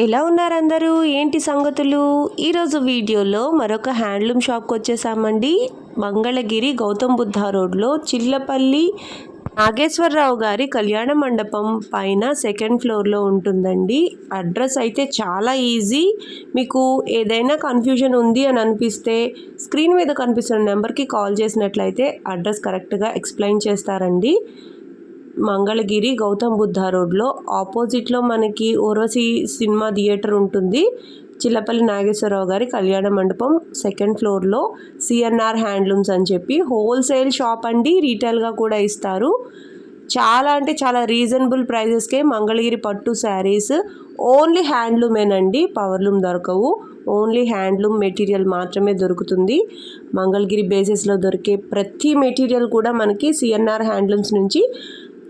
ఎలా ఉన్నారు అందరూ? ఏంటి సంగతులు? ఈరోజు వీడియోలో మరొక హ్యాండ్లూమ్ షాప్కి వచ్చేసామండి. మంగళగిరి గౌతమ్ బుద్ధ రోడ్లో చిల్లపల్లి నాగేశ్వరరావు గారి కళ్యాణ మండపం పైన సెకండ్ ఫ్లోర్లో ఉంటుందండి. అడ్రస్ అయితే చాలా ఈజీ. మీకు ఏదైనా కన్ఫ్యూజన్ ఉంది అని అనిపిస్తే స్క్రీన్ మీద కనిపిస్తున్న నెంబర్కి కాల్ చేసినట్లయితే అడ్రస్ కరెక్ట్గా ఎక్స్ప్లెయిన్ చేస్తారండి. మంగళగిరి గౌతమ్ బుద్ధ రోడ్లో ఆపోజిట్లో మనకి ఓర్వశి సినిమా థియేటర్ ఉంటుంది. చిల్లపల్లి నాగేశ్వరరావు గారి కళ్యాణ మండపం సెకండ్ ఫ్లోర్లో సిఎన్ఆర్ హ్యాండ్లూమ్స్ అని చెప్పి హోల్సేల్ షాప్ అండి. రీటైల్గా కూడా ఇస్తారు. చాలా అంటే చాలా రీజనబుల్ ప్రైజెస్కే మంగళగిరి పట్టు శారీస్ ఓన్లీ హ్యాండ్లూమేనండి. పవర్లూమ్ దొరకవు. ఓన్లీ హ్యాండ్లూమ్ మెటీరియల్ మాత్రమే దొరుకుతుంది. మంగళగిరి బేసిస్లో దొరికే ప్రతి మెటీరియల్ కూడా మనకి సిఎన్ఆర్ హ్యాండ్లూమ్స్ నుంచి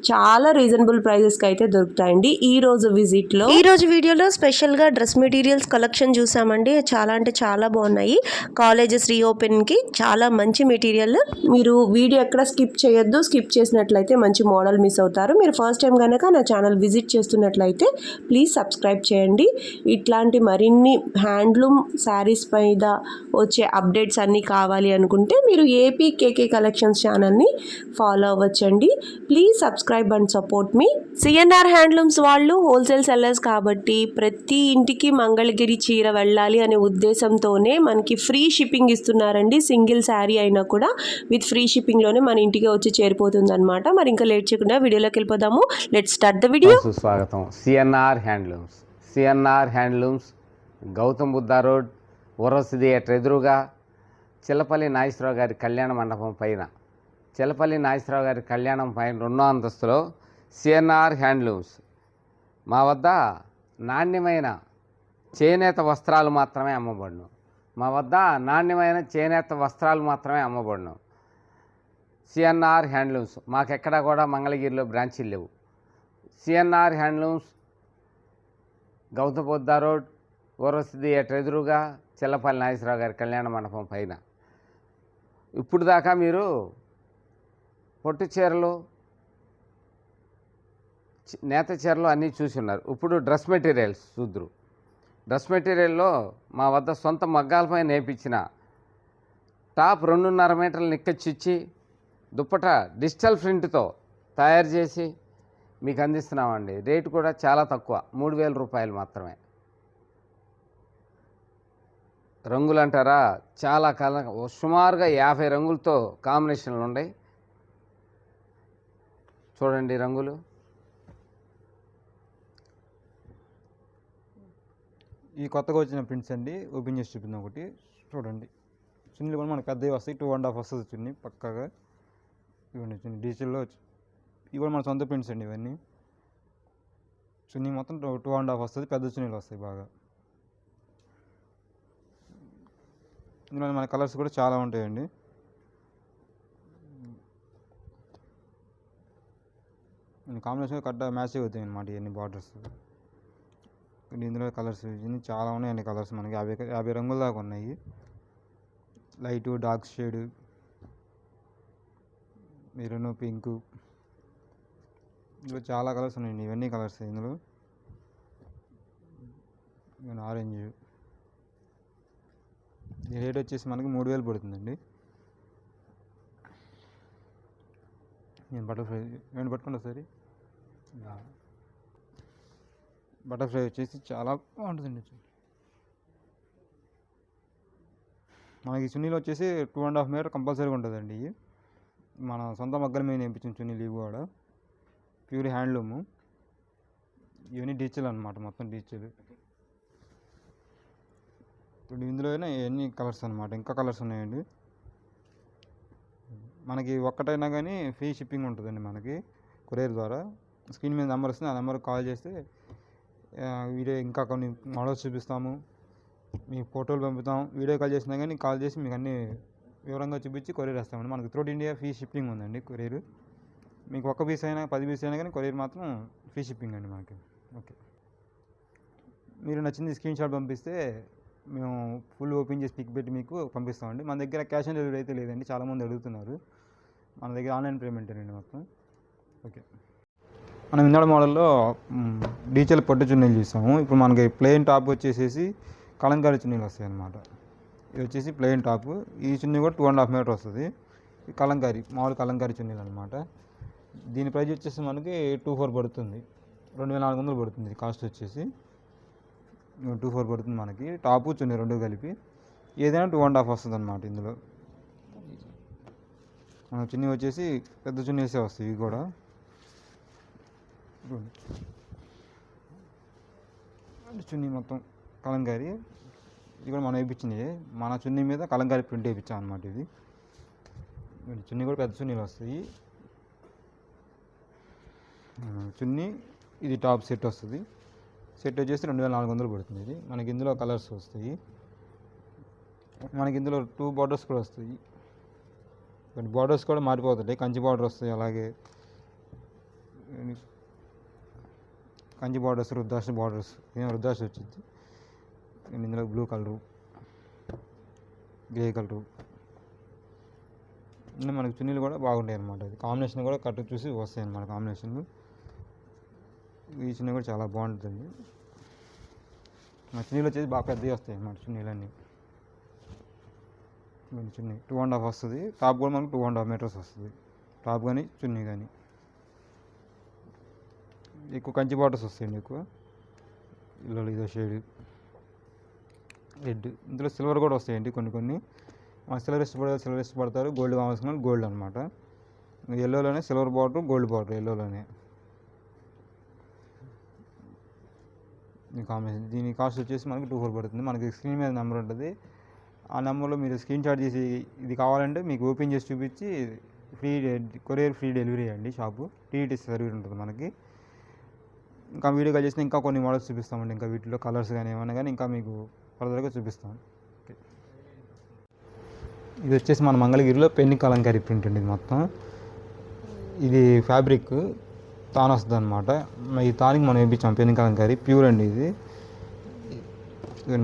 చాలా రీజనబుల్ ప్రైజెస్కి అయితే దొరుకుతాయండి. ఈరోజు విజిట్లో ఈరోజు వీడియోలో స్పెషల్గా డ్రెస్ మెటీరియల్స్ కలెక్షన్ చూసామండి. చాలా అంటే చాలా బాగున్నాయి. కాలేజెస్ రీఓపెన్కి చాలా మంచి మెటీరియల్. మీరు వీడియో ఎక్కడ స్కిప్ చేయొద్దు. స్కిప్ చేసినట్లయితే మంచి మోడల్ మిస్ అవుతారు. మీరు ఫస్ట్ టైం కనుక నా ఛానల్ విజిట్ చేస్తున్నట్లయితే ప్లీజ్ సబ్స్క్రైబ్ చేయండి. ఇట్లాంటి మరిన్ని హ్యాండ్లూమ్ శారీస్ పైన వచ్చే అప్డేట్స్ అన్నీ కావాలి అనుకుంటే మీరు ఏపీ కేకే కలెక్షన్స్ ఛానల్ని ఫాలో అవ్వచ్చండి. ప్లీజ్ సబ్స్క్రైబ్ అండ్ సపోర్ట్ మీ. సిఎన్ఆర్ హ్యాండ్లూమ్స్ వాళ్ళు హోల్సేల్ సెల్లర్స్ కాబట్టి ప్రతి ఇంటికి మంగళగిరి చీర వెళ్ళాలి అనే ఉద్దేశంతోనే మనకి ఫ్రీ షిప్పింగ్ ఇస్తున్నారండి. సింగిల్ శారీ అయినా కూడా విత్ ఫ్రీ షిప్పింగ్లోనే మన ఇంటికి వచ్చి చేరిపోతుంది అనమాట. మరి ఇంకా లేట్ చేయకుండా వీడియోలోకి వెళ్ళిపోదాము. Let's start the video. సుస్వాగతం. CNR handlooms Gautam Buddha road Urvashi theatre ఎదురుగా చిల్లపల్లి నాగేశ్వరరావు గారి కళ్యాణ మండపం పైన చిల్లపల్లి నాగేశ్వరరావు గారి కళ్యాణం పైన 2వ అంతస్తులో సిఎన్ఆర్ హ్యాండ్లూమ్స్. మా వద్ద నాణ్యమైన చేనేత వస్త్రాలు మాత్రమే అమ్మబడును. సిఎన్ఆర్ హ్యాండ్లూమ్స్ మాకెక్కడా కూడా మంగళగిరిలో బ్రాంచీలు లేవు. CNR handlooms Gautam Buddha road Urvashi theatre ఎదురుగా చిల్లపల్లి నాగేశ్వరరావు గారి కళ్యాణ మండపం పైన. ఇప్పుడు దాకా మీరు పొట్టు చీరలు, నేత చీరలు అన్నీ చూసి ఉన్నారు. ఇప్పుడు డ్రెస్ మెటీరియల్స్ చూద్దరు. డ్రెస్ మెటీరియల్లో మా వద్ద సొంత మగ్గాలపై నేర్పించిన టాప్ 2.5 మీటర్ల నిక్కచ్చిచ్చి దుప్పట డిజిటల్ ప్రింట్తో తయారు చేసి మీకు అందిస్తున్నామండి. రేటు కూడా చాలా తక్కువ, 3,000 రూపాయలు మాత్రమే. రంగులు అంటారా, చాలా కలర్, సుమారుగా 50 రంగులతో కాంబినేషన్లు ఉన్నాయి. చూడండి రంగులు. ఈ కొత్తగా వచ్చిన ప్రింట్స్ అండి. ఓపెన్ చేసి చూపింది ఒకటి చూడండి. చున్నీలు కూడా మనకు పెద్దవి వస్తాయి. 2.5 వస్తుంది చున్నీ పక్కగా. ఇవన్నీ చున్నీ డిజిటల్లో ఇవి కూడా మన సొంత ప్రింట్స్ అండి. ఇవన్నీ చున్నీ మొత్తం 2.5 వస్తుంది. పెద్ద చున్నీలు వస్తాయి బాగా. ఇందులో మన కలర్స్ కూడా చాలా ఉంటాయండి. కాంబినేషన్ కరెక్ట్గా మ్యాచ్ అవుతాయి అన్నమాట. ఇవన్నీ బార్డర్స్ ఇందులో కలర్స్ ఇవన్నీ చాలా ఉన్నాయండి. కలర్స్ మనకి 50 రంగుల దాకా ఉన్నాయి. Light, dark shade, maroon, pink, ఇందులో చాలా కలర్స్ ఉన్నాయండి. ఇవన్నీ కలర్స్ ఇందులో. ఆరెంజ్. ఈ రేట్ వచ్చేసి మనకి 3,000 పడుతుందండి. నేను బటర్ఫ్లై పట్టుకుంటా సరే. బటర్ఫ్లై వచ్చేసి చాలా బాగుంటుందండి. మనకి చున్నీలు వచ్చేసి 2.5 మీటర్ కంపల్సరీగా ఉంటుందండి. మన సొంత మగ్గల మీద నేర్పించిన చున్నీలు ఇవి కూడా ప్యూర్ హ్యాండ్లూము. ఇవన్నీ డిజిటల్ అనమాట, మొత్తం డిజిటల్. ఇప్పుడు ఇందులోనే ఎన్ని కలర్స్ అనమాట, ఇంకా కలర్స్ ఉన్నాయండి. మనకి ఒక్కటైనా కానీ ఫ్రీ షిప్పింగ్ ఉంటుందండి మనకి కొరియర్ ద్వారా. స్క్రీన్ మీద నెంబర్ వస్తుంది. ఆ నెంబర్కి కాల్ చేస్తే వీడియో ఇంకా కొన్ని మోడల్స్ చూపిస్తాము, మీకు ఫోటోలు పంపుతాం. వీడియో కాల్ చేసినా కానీ కాల్ చేసి మీకు అన్నీ వివరంగా చూపించి కొరియర్ వేస్తామండి. మనకి త్రూట్ ఇండియా ఫ్రీ షిప్పింగ్ ఉందండి కొరియర్. మీకు 1 పీస్ అయినా 10 పీస్ అయినా కానీ కొరియర్ మాత్రం ఫ్రీ షిప్పింగ్ అండి మనకి. ఓకే, మీరు నచ్చింది స్క్రీన్ షాట్ పంపిస్తే మేము ఫుల్ ఓపెన్ చేసి పిక్ పెట్టి మీకు పంపిస్తామండి. మన దగ్గర క్యాష్ ఆన్ డెలివరీ అయితే లేదండి, చాలామంది అడుగుతున్నారు. మన దగ్గర ఆన్లైన్ పేమెంట్ అండి మొత్తం. ఓకే. మనం ఇందాక మోడల్లో డీచెల్ పట్టు చున్నీలు చూసాము. ఇప్పుడు మనకి ప్లెయిన్ టాప్ వచ్చేసేసి కలంకారీ చున్నీలు వస్తాయి అన్నమాట. ఇది వచ్చేసి ప్లెయిన్ టాప్. ఈ చున్నీ కూడా 2.5 మీటర్ వస్తుంది. ఈ కలంకారీ మామూలు కలంకారీ చున్నీలు అనమాట. దీని ప్రైస్ వచ్చేసి మనకి 24 పడుతుంది, 2400 పడుతుంది. కాస్ట్ వచ్చేసి 24 పడుతుంది మనకి. టాపు చున్నీ రెండు కలిపి ఏదైనా 2.5 వస్తుంది అనమాట. ఇందులో మన చున్నీ వచ్చేసి పెద్ద చున్నీసే వస్తాయి. ఇవి కూడా చున్నీ మొత్తం కలంకారీ. ఇది కూడా మనం వేయించింది. మన చున్నీ మీద కలంకారీ ప్రింట్ వేయించాం అనమాట. ఇది చున్నీ కూడా పెద్ద చున్నీలు వస్తాయి. చున్నీ ఇది టాప్ సెట్ వస్తుంది. సెట్ వచ్చేసి 2400 పడుతుంది. ఇది మనకి ఇందులో కలర్స్ వస్తాయి. మనకి ఇందులో 2 బార్డర్స్ కూడా వస్తాయి. బార్డర్స్ కూడా మారిపోతాయి. కంచి బార్డర్ వస్తాయి, అలాగే కంచి బార్డర్స్, రుద్రాక్ష బార్డర్స్. రుద్రాక్ష వచ్చింది. ఇందులో బ్లూ కలరు, గ్రే కలరు. మనకి చున్నీలు కూడా బాగుంటాయి అన్నమాట. ఇది కాంబినేషన్ కూడా కట్ చూసి వస్తాయి అన్నమాట కాంబినేషన్లు. ఈ చున్నీ కూడా చాలా బాగుంటుంది. మా చున్నీలు వచ్చేసి బాగా పెద్దవి వస్తాయి అన్నమాట. చున్నీలన్నీ చున్నీ 2.5 వస్తుంది. టాప్ కూడా మనకు 2.5 మీటర్స్ వస్తుంది. టాప్ కానీ చున్నీ కానీ. ఎక్కువ కంచి బార్డర్స్ వస్తాయండి. ఎక్కువ ఇల్లు ఇదో షేడ్ రెడ్. ఇందులో సిల్వర్ కూడా వస్తాయండి కొన్ని. సిల్వర్ ఇష్టపడతారు. గోల్డ్ కావాల్సిన గోల్డ్ అనమాట. ఎల్లోలోనే సిల్వర్ బార్డర్, గోల్డ్ బార్డర్ ఎల్లోలోనే ఈ కాంబినేషన్. దీని కాస్ట్ వచ్చేసి మనకి 24 పడుతుంది. మనకి స్క్రీన్ మీద నెంబర్ ఉంటుంది. ఆ నెంబర్లో మీరు స్క్రీన్ షాట్ చేసి ఇది కావాలంటే మీకు ఓపెన్ చేసి చూపించి కొరియర్ ఫ్రీ డెలివరీ అండి. షాపు టీఈటీ సర్వీస్ ఉంటుంది మనకి. ఇంకా వీడియో కాల్ చేసిన ఇంకా కొన్ని మోడల్స్ చూపిస్తామండి. ఇంకా వీటిలో కలర్స్ కానీ ఏమైనా కానీ ఇంకా మీకు ఫర్దర్గా చూపిస్తాం. ఇది వచ్చేసి మన మంగళగిరిలో పెన్ని కలంకారీ ప్రింట్ అండి. ఇది మొత్తం ఇది ఫ్యాబ్రిక్ తాన్ వస్తుంది అనమాట. ఈ తానికి మనం వేయించాం పెన్ని కలంకారీ ప్యూర్ అండి. ఇది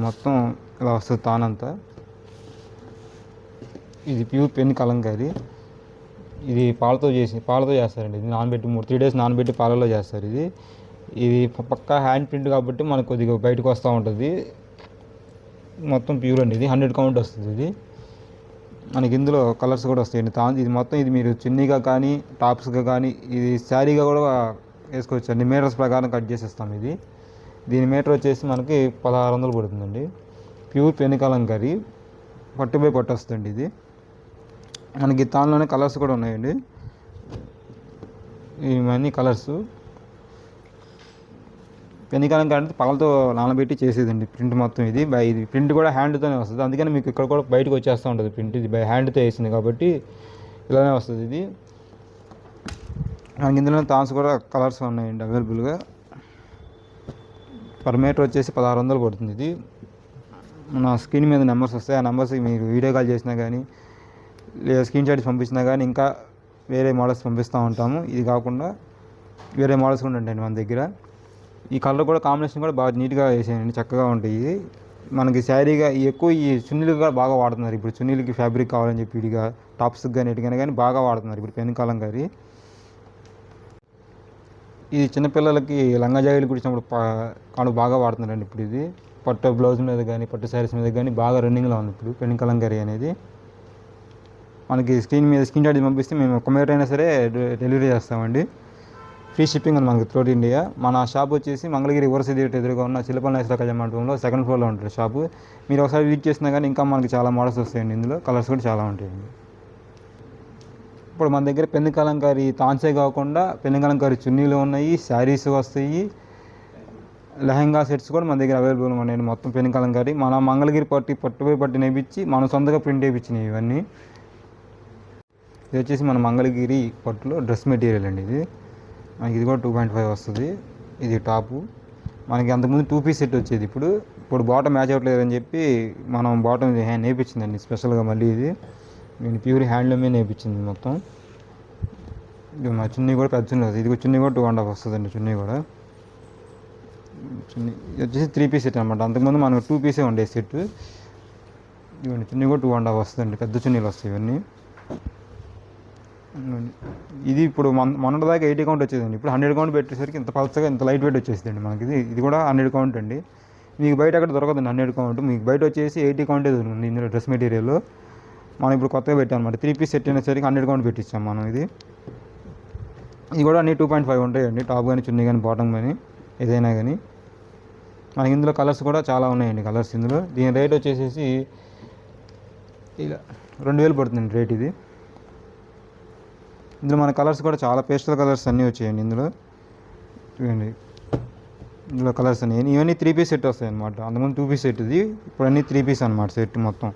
మొత్తం ఇలా వస్తుంది తాన్ అంతా. ఇది ప్యూర్ పెన్ని కలంకారీ. ఇది పాలతో చేస్తారండి. ఇది నానబెట్టి 3 డేస్ నానబెట్టి పాలలో చేస్తారు. ఇది పక్కా హ్యాండ్ ప్రింట్ కాబట్టి మనకు కొద్దిగా బయటకు వస్తూ ఉంటుంది. మొత్తం ప్యూర్ అండి. ఇది 100 కౌంట్ వస్తుంది. ఇది మనకి ఇందులో కలర్స్ కూడా వస్తాయండి. ఇది మొత్తం ఇది మీరు చున్నీగా కానీ టాప్స్గా కానీ ఇది శారీగా కూడా వేసుకోవచ్చు అండి. మీటర్స్ ప్రకారం కట్ చేసేస్తాం. దీని మీటర్ వచ్చేసి మనకి 1600 పడుతుందండి. ప్యూర్ పెన్ని కలంకారీ పట్టు బై పట్టు వస్తుంది. ఇది మనకి దానిలోనే కలర్స్ కూడా ఉన్నాయండి. ఇవన్నీ కలర్స్. పెన్ని కలంకారీ అంటే పగలతో నానబెట్టి చేసేదండి ప్రింట్ మొత్తం. ఇది ప్రింట్ కూడా హ్యాండ్తోనే వస్తుంది. అందుకని మీకు ఇక్కడ కూడా బయటకు వచ్చేస్తూ ఉంటుంది ప్రింట్. ఇది బై హ్యాండ్తో వేసింది కాబట్టి ఇలానే వస్తుంది. ఇది మనకి ఇందులో తాన్స్ కూడా కలర్స్ ఉన్నాయండి అవైలబుల్గా. పర్ మీటర్ వచ్చేసి 1600 పడుతుంది. ఇది మన స్క్రీన్ మీద నెంబర్స్ వస్తాయి. ఆ నెంబర్స్కి మీరు వీడియో కాల్ చేసినా కానీ లేదా స్క్రీన్ షాట్స్ పంపించినా కానీ ఇంకా వేరే మోడల్స్ పంపిస్తూ ఉంటాము. ఇది కాకుండా వేరే మోడల్స్ కూడా ఉంటాయండి మన దగ్గర. ఈ కలర్ కూడా కాంబినేషన్ కూడా బాగా నీట్గా వేసేయండి, చక్కగా ఉంటాయి. మనకి శారీగా ఎక్కువ ఈ చున్నీలు కూడా బాగా వాడుతున్నారు. ఇప్పుడు చున్నీలకి ఫ్యాబ్రిక్ కావాలని చెప్పి ఇదిగా టాప్స్కి కానీ ఎటుకైనా కానీ బాగా వాడుతున్నారు ఇప్పుడు పెన్ని కలంకారీ. ఇది చిన్నపిల్లలకి లంగా జాకెట్లు కుట్టినప్పుడు కాను బాగా వాడుతున్నారండి ఇప్పుడు. ఇది పట్టు బ్లౌజ్ మీద కానీ పట్టు శారీస్ మీద కానీ బాగా రన్నింగ్లో ఉంది ఇప్పుడు పెన్ని కలంకారీ అనేది. మనకి స్క్రీన్ షాట్ పంపిస్తే మేము 1 మీటర్ అయినా సరే డెలివరీ చేస్తామండి. ఫ్రీ షిప్పింగ్ ఉంది మనకి త్రూఅవుట్ ఇండియా. మన షాప్ వచ్చేసి మంగళగిరి ఓవర్సీ థియేటర్ ఎదురుగా ఉన్న చిల్లపల్లి నైస్రా కళ్యాణ మండపంలో 2nd ఫ్లోర్లో ఉంటుంది షాపు. మీరు ఒకసారి విజిట్ చేసినా కానీ ఇంకా మనకి చాలా మోడల్స్ వస్తాయండి. ఇందులో కలర్స్ కూడా చాలా ఉంటాయండి. ఇప్పుడు మన దగ్గర పెన్ని కలంకారీ తాన్సే కాకుండా పెన్ని కలంకారీ చున్నీలు ఉన్నాయి, శారీస్ వస్తాయి, లెహంగా సెట్స్ కూడా మన దగ్గర అవైలబుల్ ఉన్నాయండి. మొత్తం పెన్ని కలంకారీ మన మంగళగిరి పట్టుపై పట్టి నేపించి మనం సొంతగా ప్రింట్ వేయించినాయి ఇవన్నీ. ఇది వచ్చేసి మన మంగళగిరి పట్టులో డ్రెస్ మెటీరియల్ అండి. మనకి ఇది కూడా 2.5 వస్తుంది. ఇది టాపు. మనకి అంతకుముందు 2 పీస్ సెట్ వచ్చేది. ఇప్పుడు బాటమ్ మ్యాచ్ అవ్వట్లేదని చెప్పి మనం బాటమ్ నేర్పించిందండి స్పెషల్గా. మళ్ళీ నేను ప్యూర్ హ్యాండ్లూమే నేర్పించింది మొత్తం. ఇది మా చున్నీ కూడా పెద్ద చున్నీ వస్తుంది. ఇది చున్నీ కూడా 2.5 వస్తుందండి. చున్నీ కూడా చున్నీ ఇది వచ్చేసి 3 పీస్ సెట్ అనమాట. అంతకుముందు మనకు 2 పీసే ఉండే సెట్. ఇవన్నీ చున్నీ కూడా 2.5 వస్తుందండి. పెద్ద చున్నీలు వస్తాయి ఇవన్నీ. ఇది ఇప్పుడు మొన్నటి దాకా 80 కౌంట్ వచ్చేదండి. ఇప్పుడు 100 కౌంట్ పెట్టేసరికి ఇంత పల్చగా ఇంత లైట్ వెయిట్ వచ్చేసిందండి మనకి. ఇది కూడా 100 కౌంట్ అండి. మీకు బయట అక్కడ దొరకదండి 100 కౌంట్. మీకు బయట వచ్చేసి 80 కౌంటే దొరుకుతుంది ఇందులో డ్రెస్ మెటీరియల్. మనం ఇప్పుడు కొత్తగా పెట్టాం అనమాట. 3 పీస్ సెట్ అయినసరికి 100 కౌంట్ పెట్టించాం మనం. ఇది కూడా అన్ని 2.5 ఉంటాయండి. టాప్ కానీ, చున్నీ కానీ, బాటమ్ కానీ, ఏదైనా కానీ. మనకి ఇందులో కలర్స్ కూడా చాలా ఉన్నాయండి. కలర్స్ ఇందులో దీని రేట్ వచ్చేసి ఇలా 2000 పడుతుందండి రేట్ ఇది. ఇందులో మన కలర్స్ కూడా చాలా పేస్టల్ కలర్స్ అన్నీ వచ్చాయండి ఇందులో. చూడండి ఇందులో కలర్స్ అన్నీ. ఇవన్నీ 3 పీస్ సెట్ వస్తాయి అనమాట. అంతకుముందు 2 పీస్ సెట్ ఇది, ఇప్పుడు అన్నీ 3 పీస్ అనమాట సెట్ మొత్తం.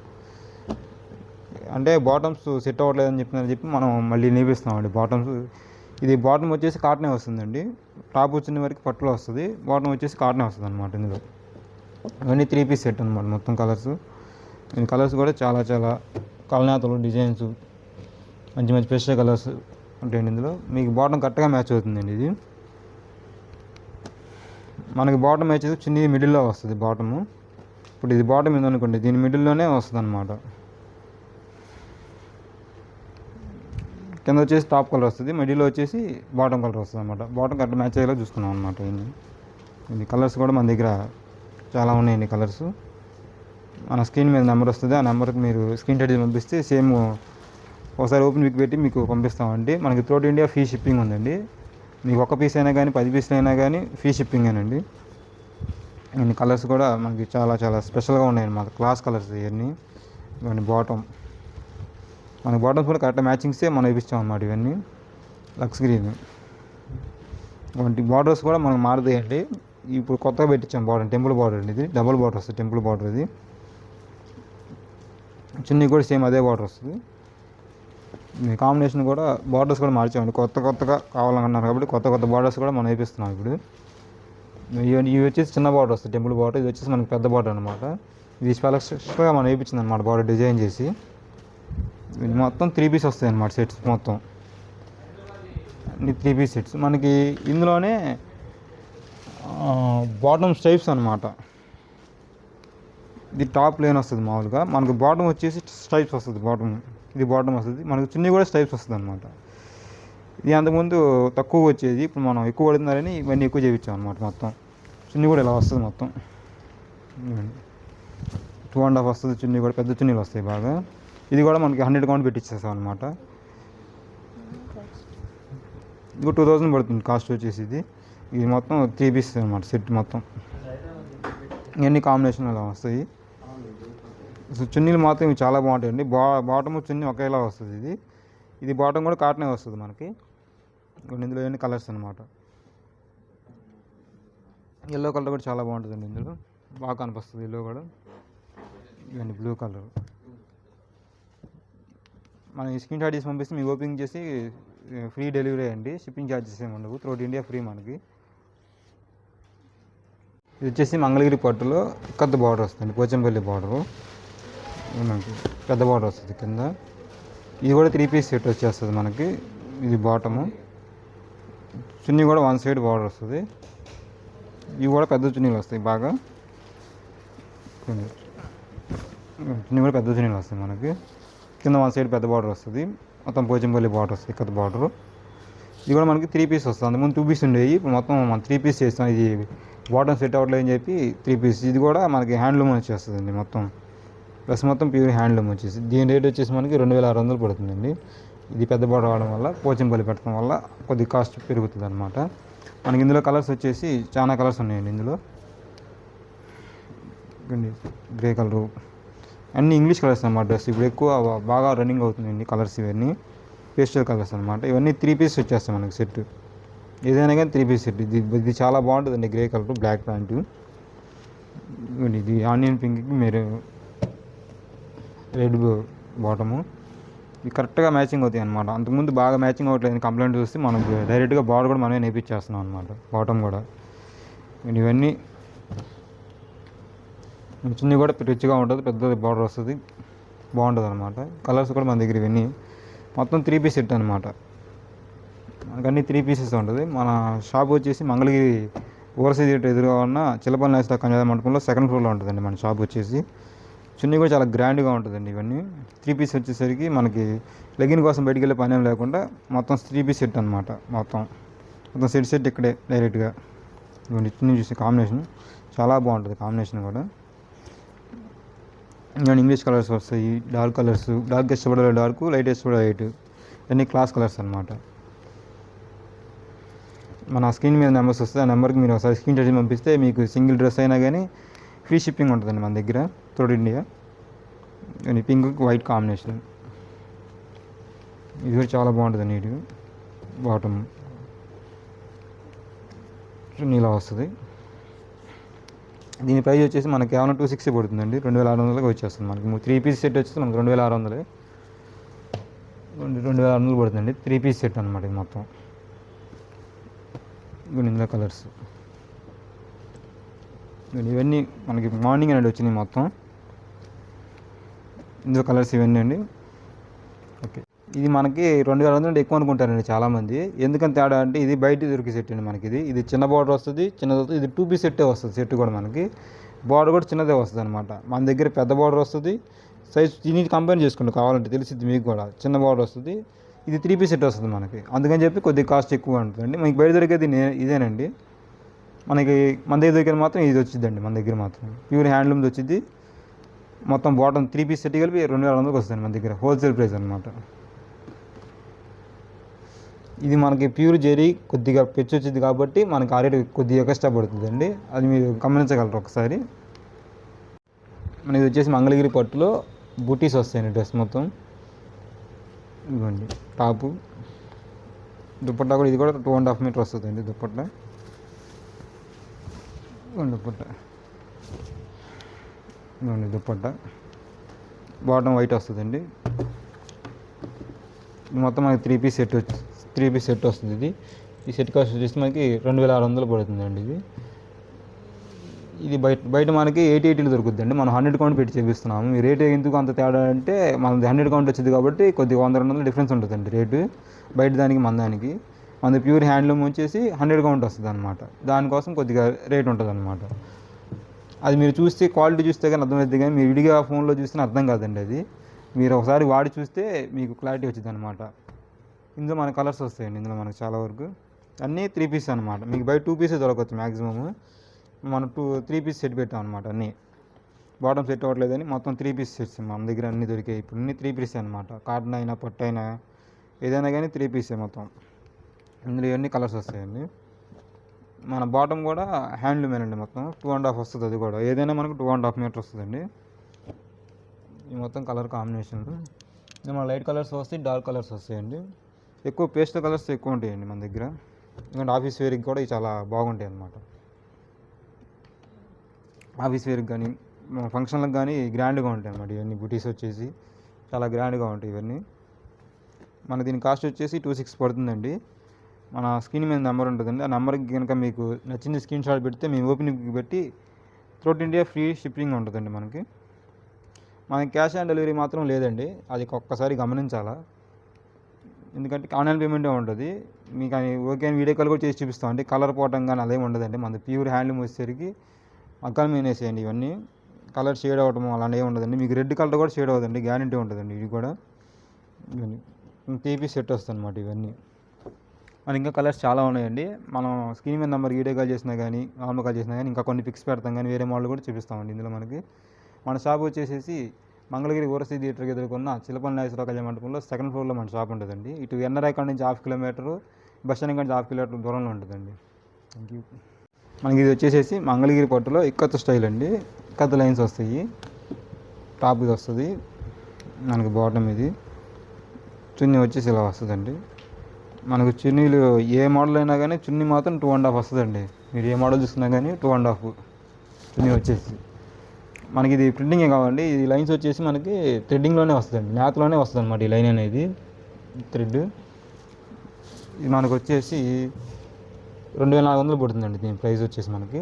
అంటే బాటమ్స్ సెట్ అవ్వట్లేదని చెప్పి మనం మళ్ళీ నేపిస్తామండి బాటమ్స్. ఇది బాటమ్ వచ్చేసి కాటనే వస్తుందండి. టాప్ వచ్చిన వరకు పట్టులో వస్తుంది, బాటమ్ వచ్చేసి కాటనే వస్తుంది అనమాట ఇందులో. ఇవన్నీ 3 పీస్ సెట్ అనమాట మొత్తం కలర్స్. ఈ కలర్స్ కూడా చాలా చాలా కలనేతలు, డిజైన్స్, మంచి మంచి స్పెషల్ కలర్స్ ఉంటాయండి ఇందులో. మీకు బాటమ్ కరెక్ట్గా మ్యాచ్ అవుతుందండి ఇది. మనకి బాటమ్ మ్యాచ్ చిన్న మిడిల్లో వస్తుంది బాటము. ఇప్పుడు ఇది బాటమ్ ఇది అనుకోండి, దీని మిడిల్లోనే వస్తుంది అనమాట. కింద వచ్చేసి టాప్ కలర్ వస్తుంది, మిడిల్లో వచ్చేసి బాటమ్ కలర్ వస్తుంది అనమాట. బాటమ్ కరెక్ట్ మ్యాచ్ అయ్యేలా చూసుకున్నాం అనమాట. ఇది కలర్స్ కూడా మన దగ్గర చాలా ఉన్నాయండి కలర్స్. మన స్క్రీన్ మీద నెంబర్ వస్తుంది, ఆ నెంబర్కి మీరు స్క్రీన్ షాట్ పంపిస్తే సేమ్ ఒకసారి ఓపెన్ పిక్ పెట్టి మీకు పంపిస్తామండి. మనకి త్రూఅవుట్ ఇండియా ఫ్రీ షిప్పింగ్ ఉందండి. మీకు 1 పీస్ అయినా కానీ 10 పీసులు అయినా కానీ ఫ్రీ షిప్పింగేనండి. ఇన్ని కలర్స్ కూడా మనకి చాలా చాలా స్పెషల్గా ఉన్నాయండి. మాకు క్లాస్ కలర్స్ ఇవన్నీ. ఇవన్నీ బాటమ్, మనకి బాటమ్స్ కూడా కరెక్ట్ మ్యాచింగ్సే మనం వేపిస్తాం అన్నమాట. ఇవన్నీ లక్స్ గ్రీన్. ఇటువంటి బార్డర్స్ కూడా మనకు మారుతాయండి. ఇప్పుడు కొత్తగా పెట్టించాం బార్డర్, టెంపుల్ బార్డర్ అండి. ఇది డబుల్ బార్డర్ వస్తుంది, టెంపుల్ బార్డర్. ఇది చున్నీ కూడా సేమ్ అదే బార్డర్ వస్తుంది. మీ కాంబినేషన్ కూడా బార్డర్స్ కూడా మార్చామండి. కొత్తగా కావాలన్నారు కాబట్టి కొత్త బార్డర్స్ కూడా మనం వేపిస్తున్నాం ఇప్పుడు. ఇవి వచ్చేసి చిన్న బార్డర్ వస్తుంది, టెంపుల్ బార్డర్. ఇది వచ్చేసి మనకి పెద్ద బార్డర్ అనమాట. ఇది స్పెషల్గా మనం వేయించింది అనమాట బార్డర్ డిజైన్ చేసి. ఇది మొత్తం 3 పీస్ వస్తాయి అన్నమాట సెట్స్ మొత్తం. అన్ని 3 పీస్ సెట్స్. మనకి ఇందులోనే బాటమ్ స్ట్రైప్స్ అనమాట. ఇది టాప్ లేన్ వస్తుంది మామూలుగా. మనకు బాటమ్ వచ్చేసి స్ట్రైప్స్ వస్తుంది బాటమ్. ఇది బాటమ్ వస్తుంది. మనకు చున్నీ కూడా స్ట్రైప్స్ వస్తుంది అనమాట. ఇది అంతకుముందు తక్కువ వచ్చేది, ఇప్పుడు మనం ఎక్కువ పడుతున్నారని ఇవన్నీ ఎక్కువ చేయించాం అనమాట. మొత్తం చున్నీ కూడా ఇలా వస్తుంది మొత్తం. 2.5 వస్తుంది చున్నీ కూడా, పెద్ద చున్నీలు వస్తాయి బాగా. ఇది కూడా మనకి 100 కౌంట్ పెట్టిచ్చేస్తాం అనమాట. ఇది 2000 పడుతుంది కాస్ట్ వచ్చేసి. ఇది మొత్తం 3 పీస్ అనమాట సెట్ మొత్తం. ఇవన్నీ కాంబినేషన్ అలా వస్తాయి. చున్నీలు మాత్రం ఇవి చాలా బాగుంటాయండి. బాటమ్ చున్నీ ఒకేలా వస్తుంది. ఇది బాటమ్ కూడా కాటనే వస్తుంది మనకి. ఇందులో ఇవన్నీ కలర్స్ అనమాట. ఎల్లో కలర్ కూడా చాలా బాగుంటుందండి ఇందులో, బాగా కనిపిస్తుంది ఎల్లో కూడా. ఇవన్నీ బ్లూ కలర్. మనం ఈ స్క్రీన్ షాట్ చేసి పంపిస్తే మీకు ఓపెనింగ్ చేసి ఫ్రీ డెలివరీ అండి. షిప్పింగ్ ఛార్జెస్ ఏమి ఉండవు. త్రూఅవుట్ ఇండియా ఫ్రీ మనకి. ఇది వచ్చేసి మంగళగిరి పట్టులో ఇక్కత్ బార్డర్ వస్తుంది, పోచంపల్లి బార్డరు. మనకి పెద్ద బార్డర్ వస్తుంది కింద. ఇది కూడా 3 పీస్ సెట్ వచ్చేస్తుంది మనకి. ఇది బాటము. చున్నీ కూడా 1 సైడ్ బార్డర్ వస్తుంది. ఇవి కూడా పెద్ద చున్నీలు వస్తాయి బాగా. చున్నీ కూడా పెద్ద చున్నీలు వస్తాయి మనకి. కింద 1 సైడ్ పెద్ద బార్డర్ వస్తుంది. మొత్తం పోచంపల్లి బార్డర్ వస్తుంది, ఇక్కత్ బార్డరు. ఇది కూడా మనకి 3 పీస్ వస్తుంది. అంతకుముందు 2 పీస్ ఉండేవి, ఇప్పుడు మొత్తం మనం 3 పీస్ చేస్తాం. ఇది బాటమ్ సెట్ అవ్వట్లేదని చెప్పి 3 పీస్. ఇది కూడా మనకి హ్యాండ్లూమ్ వచ్చేస్తుందండి మొత్తం. ప్లస్ మొత్తం ప్యూర్ హ్యాండ్లూమ్ వచ్చేసి. దీని రేట్ వచ్చేసి మనకి 2600 పడుతుందండి. ఇది పెద్ద బార్డర్ అవడం వల్ల, పోచంపల్లి పెట్టడం వల్ల కొద్ది కాస్ట్ పెరుగుతుంది అనమాట. మనకి ఇందులో కలర్స్ వచ్చేసి చాలా కలర్స్ ఉన్నాయండి ఇందులో. గ్రే కలరు, అన్నీ ఇంగ్లీష్ కలర్స్ అనమాట. డ్రెస్ ఇప్పుడు ఎక్కువ బాగా రన్నింగ్ అవుతుందండి కలర్స్. ఇవన్నీ పేస్టల్ కలర్స్ అనమాట. ఇవన్నీ 3 పీస్ వచ్చేస్తాయి మనకి సెట్. ఏదైనా కానీ 3 పీస్ సెట్. ఇది చాలా బాగుంటుందండి. Grey colour, black pant. ఇది ఆనియన్ పింక్కి మీరు రెడ్ బాటము. ఇది కరెక్ట్గా మ్యాచింగ్ అవుతాయి అనమాట. అంతకుముందు బాగా మ్యాచింగ్ అవ్వట్లేదు కంప్లైంట్ చూస్తే మనం డైరెక్ట్గా బార్డర్ కూడా మనమే నేర్పించేస్తున్నాం అనమాట, బాటమ్ కూడా. ఇవన్నీ చున్నీ కూడా రిచ్గా ఉంటుంది, పెద్ద బార్డర్ వస్తుంది, బాగుంటుంది అనమాట. కలర్స్ కూడా మన దగ్గర ఇవన్నీ మొత్తం 3 పీస్ సెట్ అనమాట. మనకు అన్నీ 3 పీసెస్ ఉంటుంది. మన షాప్ వచ్చేసి మంగళగిరి ఓవర్సీ థియేటర్ ఎదురుగా ఉన్న చిలపల్లి నేస్తా కన్యాద మండపంలో 2nd ఫ్లోర్లో ఉంటుందండి మన షాప్ వచ్చేసి. చున్నీ కూడా చాలా గ్రాండ్గా ఉంటుందండి. ఇవన్నీ 3 పీస్ వచ్చేసరికి మనకి లెగిన్ కోసం బయటికి వెళ్ళే పని ఏం లేకుండా మొత్తం 3 పీస్ సెట్ అనమాట. మొత్తం సెట్ ఇక్కడే డైరెక్ట్గా. ఇవన్నీ చున్నీ చూసే కాంబినేషన్ చాలా బాగుంటుంది, కాంబినేషన్ కూడా. ఇంకా ఇంగ్లీష్ కలర్స్ వస్తాయి, డార్క్ కలర్స్, డార్క్ ఇష్టపడే డార్క్, లైట్ ఇష్టపడే లైట్, ఇవన్నీ క్లాస్ కలర్స్ అనమాట. మన స్క్రీన్ మీద నెంబర్స్ వస్తే ఆ నెంబర్కి మీరు ఒకసారి స్క్రీన్ షాట్ పంపిస్తే మీకు సింగిల్ డ్రెస్ అయినా కానీ ఫ్రీ షిప్పింగ్ ఉంటుందండి మన దగ్గర throughout India. Pink white combination ఇది కూడా చాలా బాగుంటుంది. నీట్గా బాటమ్ ఇలా వస్తుంది. దీని ప్రైస్ వచ్చేసి మనకి కేవలం 260 పడుతుందండి. 2600 వచ్చేస్తుంది మనకి. 3 పీస్ సెట్ వచ్చేసి మనకి 2600, 2600 పడుతుందండి. 3 పీస్ సెట్ అనమాట ఇది మొత్తం. ఇందులో కలర్స్ ఇవన్నీ మనకి మార్నింగ్ అనేది వచ్చినాయి మొత్తం. ఇందులో కలర్స్ ఇవన్నీ అండి. ఓకే, ఇది మనకి 2600 ఎక్కువ అనుకుంటారండి చాలామంది. ఎందుకని తేడా అంటే ఇది బయట దొరికే సెట్ అండి మనకి. ఇది చిన్న బార్డర్ వస్తుంది, చిన్నది వస్తుంది. ఇది 2 పీస్ సెట్టే వస్తుంది. సెట్ కూడా మనకి బార్డర్ కూడా చిన్నదే వస్తుంది అనమాట. మన దగ్గర పెద్ద బార్డర్ వస్తుంది. సైజ్ దీనికి కంపేర్ చేసుకుంటే కావాలంటే తెలిసిద్ది మీకు కూడా. చిన్న బార్డర్ వస్తుంది, ఇది 3 పీస్ సెట్ వస్తుంది మనకి. అందుకని చెప్పి కొద్దిగా కాస్ట్ ఎక్కువ ఉంటుందండి. మనకి బయట దొరికేది ఇదేనండి. మనకి మన దగ్గర దొరికేది మాత్రం ఇది వచ్చిందండి. మన దగ్గర మాత్రం ప్యూర్ హ్యాండ్లూమ్ది వచ్చింది. మొత్తం బాటమ్ 3 పీస్ సెట్ కలిపి 2600 వస్తుంది మన దగ్గర. హోల్సేల్ ప్రైస్ అనమాట. ఇది మనకి ప్యూర్ జెరీ కొద్దిగా పెచ్చు వచ్చింది కాబట్టి మనకి ఆ రేటు కొద్దిగా ఎక్స్ట్రా పడుతుందండి. అది మీరు గమనించగలరు ఒకసారి. మనకి వచ్చేసి మంగళగిరి పట్టులో బూటీస్ వస్తాయండి డ్రెస్ మొత్తం. ఇవ్వండి టాపు, దుపట్టా కూడా. ఇది కూడా 2.5 మీటర్ వస్తుందండి దుపట్టా. ఇవ్వండి దుపట్టా. బాటమ్ వైట్ వస్తుందండి. మొత్తం మనకి 3 పీస్ సెట్ వస్తుంది. ఈ సెట్ కాస్ట్ వచ్చేసి మనకి 2600 పడుతుందండి. ఇది బయట మనకి 80 దొరుకుతుందండి. మనం 100 కౌంట్ పెట్టి చేపిస్తున్నాము. ఈ రేటు ఎందుకు అంత తేడా అంటే మనది 100 కౌంట్ వచ్చింది కాబట్టి కొద్దిగా 100-200 డిఫరెన్స్ ఉంటుందండి రేటు బయట దానికి మన దానికి. మనది ప్యూర్ హ్యాండ్లూమ్ వచ్చేసి 100 కౌంట్ వస్తుంది అనమాట. దానికోసం కొద్దిగా రేట్ ఉంటుంది అనమాట. అది మీరు చూస్తే క్వాలిటీ చూస్తే కానీ అర్థమవుతుంది, కానీ మీరు విడిగా ఫోన్లో చూస్తే అర్థం కాదండి. అది మీరు ఒకసారి వాడి చూస్తే మీకు క్లారిటీ వచ్చింది అనమాట. ఇందులో మన కలర్స్ వస్తాయండి. ఇందులో మనకు చాలా వరకు అన్నీ 3 పీస్ అనమాట. మీకు బయట 2 పీసే దొరకవచ్చు మ్యాక్సిమము. మనం 3 పీస్ సెట్ పెట్టాం అనమాట. అన్నీ బాటమ్ సెట్ అవ్వట్లేదని మొత్తం 3 పీస్ సెట్స్ మన దగ్గర అన్నీ దొరికాయి. ఇప్పుడు అన్నీ 3 పీస్ అనమాట. కాటన్ అయినా పట్టు అయినా ఏదైనా కానీ 3 పీసే మొత్తం. ఇందులో ఇవన్నీ కలర్స్ వస్తాయండి. మన బాటమ్ కూడా హ్యాండ్లూమేనండి. మొత్తం 2.5 వస్తుంది. అది కూడా ఏదైనా మనకు 2.5 మీటర్ వస్తుందండి. ఈ మొత్తం కలర్ కాంబినేషన్లు మన లైట్ కలర్స్ వస్తాయి, డార్క్ కలర్స్ వస్తాయండి. ఎక్కువ పేస్టల్ కలర్స్ ఎక్కువ ఉంటాయండి మన దగ్గర. ఎందుకంటే ఆఫీస్ వేర్కి కూడా ఇవి చాలా బాగుంటాయి అన్నమాట. ఆఫీస్ వేర్కి కానీ ఫంక్షన్లకు కానీ గ్రాండ్గా ఉంటాయి అన్నమాట. ఇవన్నీ బుటీస్ వచ్చేసి చాలా గ్రాండ్గా ఉంటాయి ఇవన్నీ. మన దీని కాస్ట్ వచ్చేసి 260 పడుతుందండి. మన స్క్రీన్ మీద నెంబర్ ఉంటుందండి. ఆ నెంబర్కి కనుక మీకు నచ్చింది స్క్రీన్ షాట్ పెడితే మేము ఓపెనింగ్ పెట్టి త్రూఅవుట్ ఇండియా ఫ్రీ షిప్పింగ్ ఉంటుందండి మనకి. మనకి క్యాష్ ఆన్ డెలివరీ మాత్రం లేదండి. అది ఒక్కసారి గమనించాలా. ఎందుకంటే ఆన్లైన్ పేమెంటే ఉంటుంది. మీకు ఓకే అని వీడియో కాల్ కూడా చేసి చూపిస్తాం. అంటే కలర్ పోవటం కానీ అదేమి ఉండదండి. మనది ప్యూర్ హ్యాండ్లూమ్ వచ్చేసరికి మగ్గాల మీద వేసేయండి. ఇవన్నీ కలర్ షేడ్ అవ్వటం అలాంటి ఏమి ఉండదండి. మీకు రెడ్ కలర్ కూడా షేడ్ అవ్వదండి, గ్యారంటీ ఉంటుందండి. ఇది కూడా ఇవన్నీ 3 పీస్ సెట్ వస్తుంది అనమాట. ఇవన్నీ మనకి ఇంకా కలర్స్ చాలా ఉన్నాయండి. మనం స్క్రీన్ మీద నెంబర్ వీడియో కాల్ చేసినా కానీ నార్మల్ కాల్ చేసినా కానీ ఇంకా కొన్ని పిక్స్ పెడతాం, కానీ వేరే మోడల్ కూడా చూపిస్తామండి. ఇందులో మనకి మన షాప్ వచ్చేసి మంగళగిరి ఊరసీ థియేటర్కి ఎదుర్కొన్న చిలపల్లి నాగేశ్వరరావు కళ్యాణ మండపంలో 2nd ఫ్లోర్లో మన షాప్ ఉంటుందండి. ఇటు ఎన్ఆర్ఐ కాడ నుంచి 1/2 కిలోమీటరు, బస్ స్టాండ్ కాడ నుంచి 1/2 కిలోమీటర్ దూరంలో ఉంటుందండి. Thank you. మనకి ఇది వచ్చేసి మంగళగిరి పట్టులో ఇక్కత్ స్టైల్ అండి. ఇక్కత్ లైన్స్ వస్తాయి. టాప్ ఇది వస్తుంది మనకి, బాటమ్ ఇది, చున్నీ వచ్చేసి ఇలా వస్తుందండి. మనకు చున్నీలు ఏ మోడల్ అయినా కానీ చున్నీ మాత్రం 2.5 వస్తుందండి. మీరు ఏ మోడల్ చూస్తున్నా కానీ 2.5 చున్నీ వచ్చేసి. మనకి ఇది ప్రింటింగే కావండి. ఇది లైన్స్ వచ్చేసి మనకి థ్రెడ్డింగ్లోనే వస్తుందండి, నేతలోనే వస్తుంది అనమాట. ఈ లైన్ అనేది థ్రెడ్. ఇది మనకు వచ్చేసి 2400 పడుతుందండి దీని ప్రైస్ వచ్చేసి మనకి.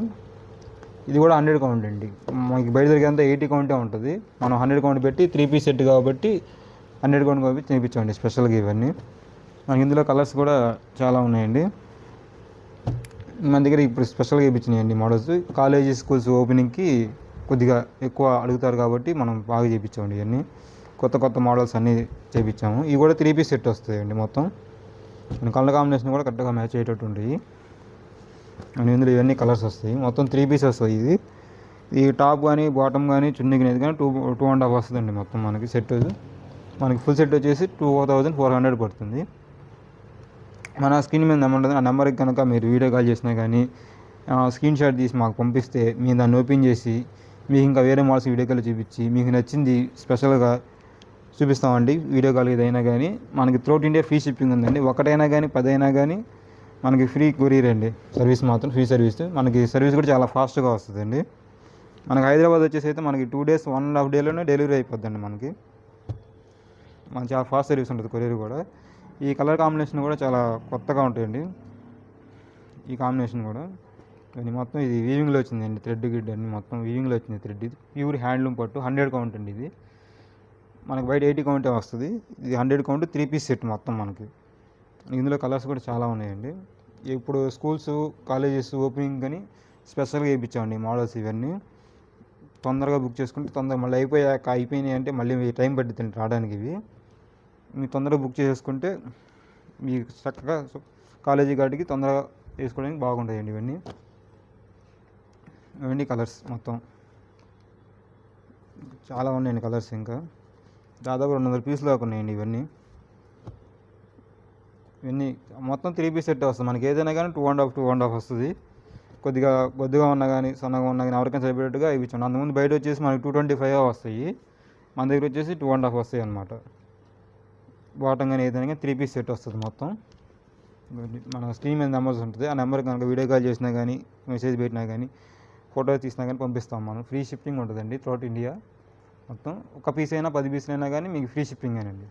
ఇది కూడా 100 కౌంట్ అండి. మనకి బయట దొరికేంత 80 కౌంటే ఉంటుంది. మనం 100 కౌంట్ పెట్టి 3 పీస్ సెట్ కాబట్టి 100 కౌంట్ కాబట్టి చేయించామండి స్పెషల్గా ఇవన్నీ. మనకి ఇందులో కలర్స్ కూడా చాలా ఉన్నాయండి. మన దగ్గర ఇప్పుడు స్పెషల్గా ఇప్పించినాయండి మోడల్స్. కాలేజీ స్కూల్స్ ఓపెనింగ్కి కొద్దిగా ఎక్కువ అడుగుతారు కాబట్టి మనం బాగా చేయించామండి. ఇవన్నీ కొత్త కొత్త మోడల్స్ అన్నీ చేయించాము. ఇవి కూడా 3 పీస్ సెట్ వస్తాయండి మొత్తం. మన కలర్ కాంబినేషన్ కూడా కరెక్ట్గా మ్యాచ్ అయ్యేటట్టు ఉంటాయి. అండ్ ఇందులో ఇవన్నీ కలర్స్ వస్తాయి. మొత్తం 3 పీస్ వస్తాయి. ఈ టాప్ కానీ బాటమ్ కానీ చున్నీ కానీ కానీ 2.5 వస్తుందండి మొత్తం మనకి సెట్. మనకి ఫుల్ సెట్ వచ్చేసి 2400 పడుతుంది. మన స్క్రీన్ మీద నెంబర్ ఉంటుంది. ఆ నెంబర్కి కనుక మీరు వీడియో కాల్ చేసినా కానీ స్క్రీన్ షాట్ తీసి మాకు పంపిస్తే మేము దాన్ని ఓపెన్ చేసి మీకు ఇంకా వేరే మోడల్స్ వీడియో కాల్ చూపించి మీకు నచ్చింది స్పెషల్గా చూపిస్తామండి. వీడియో కాల్ ఏదైనా కానీ మనకి త్రూఅవుట్ ఇండియా ఫ్రీ షిప్పింగ్ ఉందండి. ఒకటైనా కానీ 10 అయినా కానీ మనకి ఫ్రీ కొరియర్ అండి. సర్వీస్ మాత్రం ఫ్రీ సర్వీస్. మనకి సర్వీస్ కూడా చాలా ఫాస్ట్గా వస్తుందండి. మనకి హైదరాబాద్ వచ్చేసి అయితే మనకి 2 days 1.5 dayలోనే డెలివరీ అయిపోద్దండి. మనకి చాలా ఫాస్ట్ సర్వీస్ ఉంటుంది కొరియర్ కూడా. ఈ కలర్ కాంబినేషన్ కూడా చాలా కొత్తగా ఉంటాయండి. ఈ కాంబినేషన్ కూడా ఇది మొత్తం ఇది వీవింగ్లో వచ్చిందండి. థ్రెడ్ గిడ్ అన్ని మొత్తం వీవింగ్లో వచ్చింది థ్రెడ్. ఇది ప్యూర్ హ్యాండ్లూమ్ పట్టు 100 కౌంట్ అండి. ఇది మనకి బయట 80 కౌంటే వస్తుంది. ఇది 100 కౌంట్ 3 పీస్ సెట్ మొత్తం మనకి. ఇందులో కలర్స్ కూడా చాలా ఉన్నాయండి. ఇప్పుడు స్కూల్స్ కాలేజెస్ ఓపెనింగ్ కానీ స్పెషల్గా వేయించామండి మోడల్స్. ఇవన్నీ తొందరగా బుక్ చేసుకుంటే తొందరగా మళ్ళీ అయిపోయినాయి అంటే మళ్ళీ టైం పడుతుంది రావడానికి. ఇవి మీరు తొందరగా బుక్ చేసుకుంటే మీకు చక్కగా కాలేజీ గాడికి తొందరగా వేసుకోవడానికి బాగుంటాయండి. ఇవన్నీ కలర్స్ మొత్తం చాలా ఉన్నాయండి. కలర్స్ ఇంకా దాదాపు 200 పీసులు దాకా ఉన్నాయండి. ఇవన్నీ మొత్తం 3 పీస్ సెట్ వస్తుంది. మనకి ఏదైనా కానీ 2.5 వస్తుంది. కొద్దిగా ఉన్నా కానీ సన్నగా ఉన్నా కానీ ఎవరికైనా సరిపడేట్టుగా ఇవి ఇచ్చాను. అంతకుముందు బయట వచ్చేసి మనకి 225 వస్తాయి. మన దగ్గర వచ్చేసి 2.5 వస్తాయి అన్నమాట. బాటం కానీ ఏదైనా కానీ 3 పీస్ సెట్ వస్తుంది మొత్తం. మన స్క్రీన్ మీద నెంబర్స్ ఉంటుంది. ఆ నెంబర్ కనుక వీడియో కాల్ చేసినా కానీ మెసేజ్ పెట్టినా కానీ ఫోటో తీసినా కానీ పంపిస్తాం మనం. ఫ్రీ షిప్పింగ్ ఉంటుందండి త్రూఅవుట్ ఇండియా మొత్తం. ఒక పీస్ అయినా 10 పీసులు అయినా కానీ మీకు ఫ్రీ షిప్పింగ్ అండి.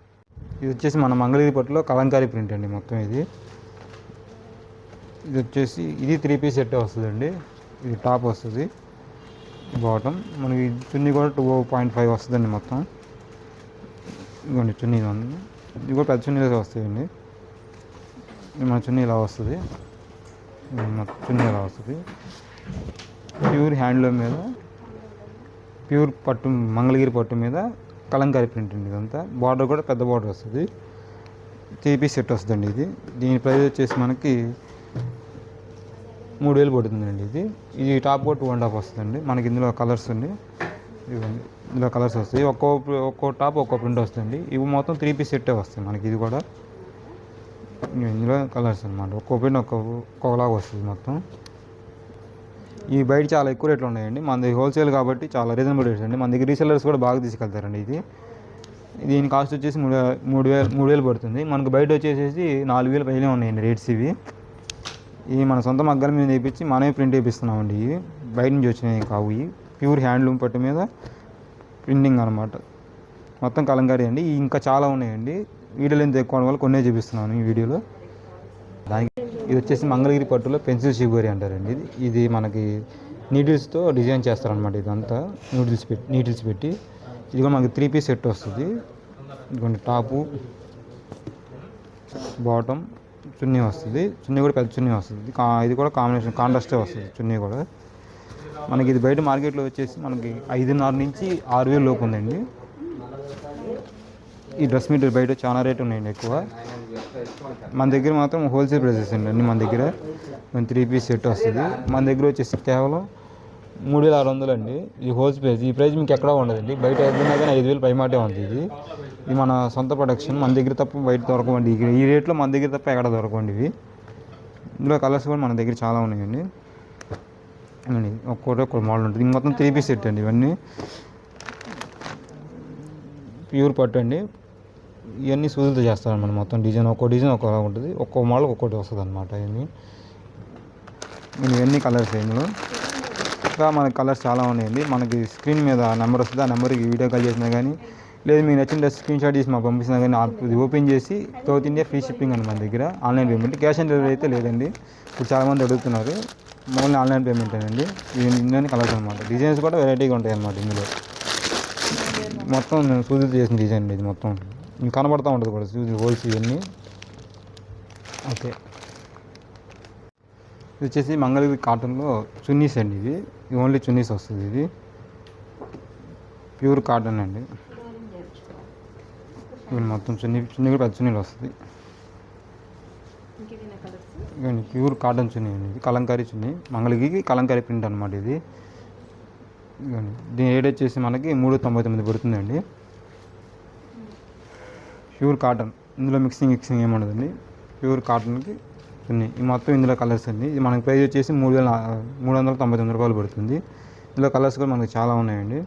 ఇది వచ్చేసి మన మంగళగిరి పట్టులో కలంకారీ ప్రింట్ అండి మొత్తం. ఇది వచ్చేసి ఇది 3 పీస్ సెట్ వస్తుందండి. ఇది టాప్ వస్తుంది, బాటమ్ మనకి చున్నీ కూడా 2.5 వస్తుందండి మొత్తం. ఇదిగోండి చున్నీ ఉంది. ఇది కూడా పెద్ద చున్నీలు వస్తాయండి. మన చున్నీ ఇలా వస్తుంది. చున్నీ ఇలా వస్తుంది. ప్యూర్ హ్యాండ్లూమ్ మీద ప్యూర్ పట్టు మంగళగిరి పట్టు మీద కలంకారీ ప్రింట్ అండి. ఇదంతా బార్డర్ కూడా పెద్ద బార్డర్ వస్తుంది. 3 పీస్ సెట్ వస్తుందండి. దీని ప్రైస్ వచ్చేసి మనకి 3000 పడుతుందండి. ఇది టాప్ కూడా 2.5 వస్తుందండి. మనకి ఇందులో కలర్స్ అండి. ఇవ్వండి ఇందులో కలర్స్ వస్తాయి. ఒక్కో టాప్ ఒక్కో ప్రింట్ వస్తుంది. ఇవి మొత్తం 3 పీస్ సెట్టే వస్తాయి మనకి. ఇది కూడా ఇందులో కలర్స్ అనమాట. ఒక్కో ప్రింట్ ఒక్కొక్కలాగా వస్తుంది మొత్తం. ఈ బయట చాలా ఎక్కువ రేట్లు ఉన్నాయండి. మన దగ్గర హోల్సేల్ కాబట్టి చాలా రీజనబుల్ రేట్స్ అండి. మన దగ్గర రీసెల్లర్స్ కూడా బాగా తీసుకెళ్తారండి. దీని కాస్ట్ వచ్చేసి 3000 పడుతుంది. మనకు బయట వచ్చేసి 4000 పైనే ఉన్నాయండి రేట్స్. ఇవి మన సొంత మగ్గాల మీద వేయించి మనమే ప్రింట్ వేపిస్తున్నామండి. ఇవి బయట నుంచి వచ్చినాయి కావు. ఇవి ప్యూర్ హ్యాండ్లూమ్ పట్టు మీద ప్రింటింగ్ అనమాట. మొత్తం కలంకారీ అండి. ఇంకా చాలా ఉన్నాయండి. వీడియోలో ఎంత ఎక్కువ వల్ల కొన్నే చూపిస్తున్నాను ఈ వీడియోలో. ఇది వచ్చేసి మంగళగిరి పట్టులో పెన్సిల్ షిబోరి అంటారండి. ఇది మనకి నీడిల్స్తో డిజైన్ చేస్తారనమాట. ఇదంతా నీడిల్స్ పెట్టి ఇది కూడా మనకి 3 పీస్ సెట్ వస్తుంది. ఇదిగోండి టాపు బాటమ్ చున్నీ వస్తుంది. చున్నీ కూడా పెద్ద చున్నీ వస్తుంది. ఇది కూడా కాంబినేషన్ కాంట్రాస్టే వస్తుంది చున్నీ కూడా. మనకి ఇది బయట మార్కెట్లో వచ్చేసి మనకి 5.5 నుంచి 6000 లోపు ఉందండి. ఈ డ్రెస్ మెటీరియల్ బయట చాలా రేట్ ఉన్నాయండి ఎక్కువ. మన దగ్గర మాత్రం హోల్సేల్ ప్రైసెస్ అండి అన్నీ. మన దగ్గర 3 పీస్ సెట్ వస్తుంది. మన దగ్గర వచ్చేసి కేవలం 3600 అండి. ఇది హోల్సేల్ ప్రైస్. ఈ ప్రైస్ మీకు ఎక్కడా ఉండదండి. బయట ఏదైనా కానీ 5000 పైమాటే ఉంది. ఇది మన సొంత ప్రొడక్షన్. మన దగ్గర తప్ప బయట దొరకవండి. ఈ రేట్లో మన దగ్గర తప్ప ఎక్కడ దొరకవండి ఇవి. ఇందులో కలర్స్ కూడా మన దగ్గర చాలా ఉన్నాయండి. ఒక్కొక్క మోడల్ ఉంటుంది. మొత్తం 3 పీస్ సెట్ అండి. ఇవన్నీ ప్యూర్ పట్టు అండి. ఇవన్నీ సూదులతో చేస్తారన్నమాట. మొత్తం డిజైన్ ఒక్కో డిజైన్ ఒక్కోలా ఉంటుంది. ఒక్కో మోడల్ ఒక్కోటి వస్తుంది అనమాట. ఇవన్నీ కలర్స్. ఇందులో ఇంకా మనకి కలర్స్ చాలా ఉన్నాయండి. మనకి స్క్రీన్ మీద నెంబర్ వస్తుంది. ఆ నెంబర్కి వీడియో కాల్ చేసినా కానీ లేదు మీకు నచ్చిన డ్రెస్ స్క్రీన్ షాట్ తీసి మాకు పంపిస్తున్నా కానీ ఇది ఓపెన్ చేసి త్రూఅవుట్ ఇండియా ఫ్రీ షిప్పింగ్ అండి మన దగ్గర. Online payment, cash on delivery అయితే లేదండి. ఇప్పుడు చాలామంది అడుగుతున్నారు. ఓన్లీ ఆన్లైన్ పేమెంట్ అండి. ఇందులోనే కలర్స్ అనమాట. డిజైన్స్ కూడా వెరైటీగా ఉంటాయి అన్నమాట. ఇందులో మొత్తం సూదులు చేసిన డిజైన్ ఇది మొత్తం. మీకు కనబడుతూ ఉంటుంది కూడా సూది హోల్స్ ఇవన్నీ. ఓకే, ఇది వచ్చేసి మంగళగిరి కాటన్లో చున్నీస్ అండి. ఇది ఓన్లీ చున్నీస్ వస్తుంది. ప్యూర్ కాటన్ అండి. ఇవి మొత్తం చున్నీ కూడా పెద్ద చున్నీలు వస్తుంది. ఇవన్నీ ప్యూర్ కాటన్ చున్నీ అండి. ఇది కలంకారీ చున్నీ, మంగళగిరికి కలంకారీ ప్రింట్ అనమాట ఇది. ఇవన్నీ దీని రేట్ వచ్చేసి మనకి 399 పడుతుందండి. ప్యూర్ కాటన్, ఇందులో మిక్సింగ్ ఏమి ఉండదండి. ప్యూర్ కాటన్కి చున్నీ. ఈ మొత్తం ఇందులో కలర్స్ అండి. ఇది మనకి ప్రైస్ వచ్చేసి 399 రూపాయలు పడుతుంది. ఇందులో కలర్స్ కూడా మనకి చాలా ఉన్నాయండి.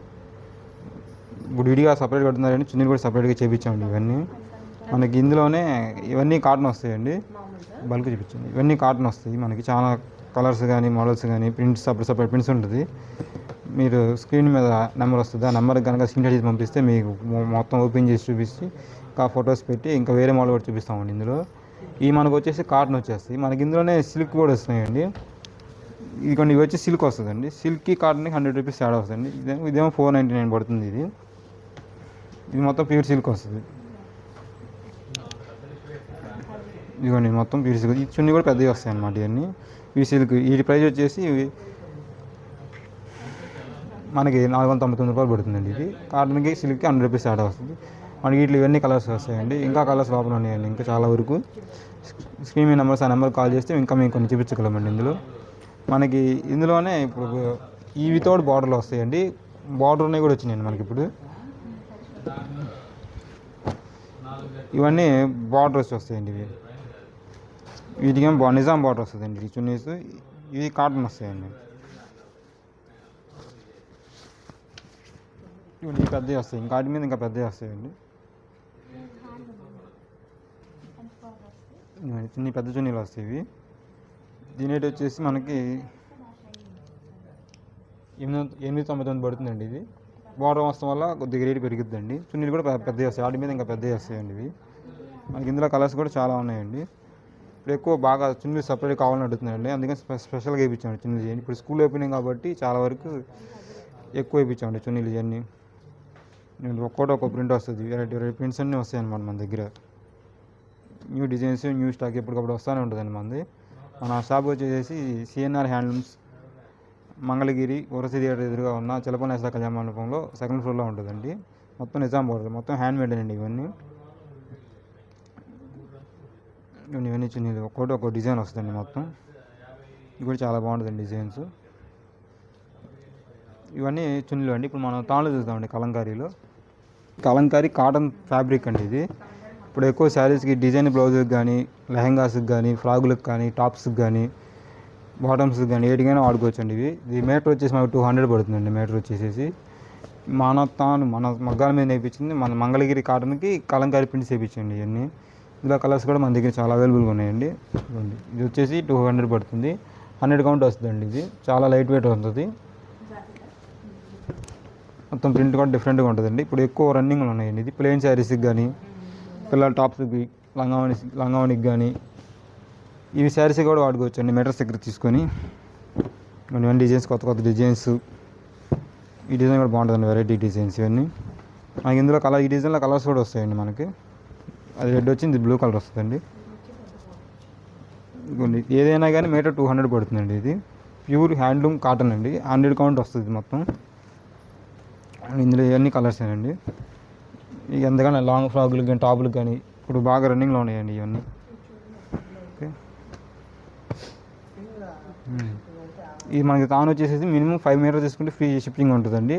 ఇప్పుడు విడిగా సపరేట్ కడుతున్నారండి, చున్నీలు కూడా సపరేట్గా చేయించామండి. ఇవన్నీ మనకి ఇందులోనే ఇవన్నీ కాటన్ వస్తాయండి. బల్క్ చూపించండి. ఇవన్నీ కాటన్ వస్తాయి మనకి. చాలా కలర్స్ కానీ మోడల్స్ కానీ ప్రింట్స్ సపరేట్ ప్రింట్స్ ఉంటుంది. మీరు స్క్రీన్ మీద నెంబర్ వస్తుంది, ఆ నెంబర్కి కనుక స్క్రీన్ షాట్ చేసి పంపిస్తే మీకు మొత్తం ఓపెన్ చేసి చూపించి ఇంకా ఫొటోస్ పెట్టి ఇంకా వేరే మోడల్ కూడా చూపిస్తామండి. ఇందులో ఈ మనకు వచ్చేసి కాటన్ వచ్చేస్తాయి. మనకి ఇందులోనే సిల్క్ కూడా వస్తున్నాయండి. ఇది కొన్ని ఇవి వచ్చి సిల్క్ వస్తుందండి. సిల్క్కి కాటన్కి 100 రూపీస్ యాడ్ వస్తుంది. ఇదేమో 499 పడుతుంది. ఇది మొత్తం ప్యూర్ సిల్క్ వస్తుంది. ఇదిగోండి మొత్తం ప్యూర్ సిల్క్. ఈ చున్నీ కూడా పెద్దవి వస్తాయి అన్నమాట. ఇవన్నీ ఈ సిల్క్. వీటి ప్రైస్ వచ్చేసి మనకి 499 రూపాయలు పడుతుందండి. ఇది కాటన్కి సిల్క్కి 100 రూపీస్ యాడ్ వస్తుంది. మనకి వీటిలో ఇవన్నీ కలర్స్ వస్తాయండి. ఇంకా కలర్స్ లోపల ఉన్నాయండి ఇంకా చాలా వరకు. స్క్రీన్ మీద నెంబర్స్, ఆ నెంబర్కి కాల్ చేస్తే ఇంకా మేము కొన్ని చూపించగలమండి. మనకి ఇందులోనే ఇప్పుడు ఈ వితౌట్ బార్డర్లు వస్తాయండి. బార్డర్ ఉన్నాయి కూడా వచ్చినాయండి మనకి ఇప్పుడు. ఇవన్నీ బార్డర్స్ వస్తాయండి. వీటికేమో నిజాం బార్డర్ వస్తుందండి ఈ చున్నీస్. ఇవి కాటన్ వస్తాయండి. ఇవన్నీ పెద్దవి వస్తాయి. ఇంకా వాటి మీద ఇంకా పెద్దవి వస్తాయండి. పెద్ద చున్నీలు వస్తాయి ఇవి. దీని రేట్ వచ్చేసి మనకి 899 పడుతుందండి. ఇది బార్డర్ వస్తాం వల్ల కొద్దిగా రేటు పెరుగుతుందండి. చున్నీలు కూడా పెద్దవి వస్తాయి. వాటి మీద ఇంకా పెద్దవి వస్తాయండి ఇవి. మనకి ఇందులో కలర్స్ కూడా చాలా ఉన్నాయండి. ఇప్పుడు ఎక్కువ బాగా చున్నీలు సపరేట్ కావాలని అడుగుతున్నాయండి. అందుకని స్పెషల్గా వేయించామండి చున్నీలు. ఇప్పుడు స్కూల్ ఓపెనింగ్ కాబట్టి చాలా వరకు ఎక్కువ వేయించామండి చున్నీలు. ఇవన్నీ ఒక్కొక్క ప్రింట్ వస్తుంది. వెరైటీ ప్రింట్స్ అన్నీ వస్తాయి అన్నమాట మన దగ్గర. న్యూ డిజైన్స్, న్యూ స్టాక్ ఎప్పటికప్పుడు వస్తూనే ఉంటుందండి మనది. మన షాప్ వచ్చేసి సిఎన్ఆర్ హ్యాండ్లూమ్స్, మంగళగిరి ఓరసి థియేటర్ ఎదురుగా ఉన్న చిలపనేశ కళ్యాణ మండపంలో 2nd ఫ్లోర్లో ఉంటుందండి. మొత్తం నిజాం బార్డర్, మొత్తం హ్యాండ్ మేడ్ అండి. ఇవన్నీ చున్నీలు ఒక్కో డిజైన్ వస్తుందండి మొత్తం. ఇవి కూడా చాలా బాగుంటుందండి డిజైన్స్. ఇవన్నీ చున్నీలు అండి. ఇప్పుడు మనం తాళ్ళు చూస్తామండి. కలంకారీ కాటన్ ఫ్యాబ్రిక్ అండి ఇది. ఇప్పుడు ఎక్కువ శారీస్కి డిజైన్ బ్లౌజుకి కానీ, లెహంగాస్కి కానీ, ఫ్రాగులకు కానీ, టాప్స్కి కానీ, బాటమ్స్కి కానీ ఏటికైనా వాడుకోవచ్చండి. ఇది మీటర్ వచ్చేసి మనకు 200 పడుతుందండి. మీటర్ వచ్చేసి మన మగ్గాల మీద నేర్పించింది మన మంగళగిరి కాటన్కి కలంకారీ ప్రింట్స్ వేయించండి. ఇవన్నీ ఇందులో కలర్స్ కూడా మన దగ్గర చాలా అవైలబుల్గా ఉన్నాయండి. ఇది వచ్చేసి 200 పడుతుంది. 100 కౌంట్ వస్తుందండి. ఇది చాలా లైట్ వెయిట్ ఉంటుంది. మొత్తం ప్రింట్ కూడా డిఫరెంట్గా ఉంటుందండి. ఇప్పుడు ఎక్కువ రన్నింగ్లు ఉన్నాయండి. ఇది ప్లెయిన్ శారీస్కి కానీ, పిల్లల టాప్స్కి, లంగావనికి కానీ ఇవి శారీస్ కూడా వాడుకోవచ్చు అండి. మీటర్స్ దగ్గర తీసుకొని ఇవన్నీ డిజైన్స్, కొత్త డిజైన్స్. ఈ డిజైన్ కూడా బాగుంటుందండి. వెరైటీ డిజైన్స్ ఇవన్నీ మనకి ఇందులో ఈ డిజైన్లో కలర్స్ కూడా వస్తాయండి మనకి. అది రెడ్ వచ్చింది, బ్లూ కలర్ వస్తుందండి. ఏదైనా కానీ మీటర్ 200 పడుతుందండి. ఇది ప్యూర్ హ్యాండ్లూమ్ కాటన్ అండి. 100 కౌంట్ వస్తుంది మొత్తం. ఇందులో ఇవన్నీ కలర్స్ అండి. ఇక ఎంతగానో లాంగ్ ఫ్రాకులకు కానీ, టాపులకు కానీ ఇప్పుడు బాగా రన్నింగ్లో ఉన్నాయండి ఇవన్నీ. ఓకే, ఇది మనకి తాను వచ్చేసి మినిమం 5 మీటర్స్ తీసుకుంటే ఫ్రీ షిప్పింగ్ ఉంటుందండి.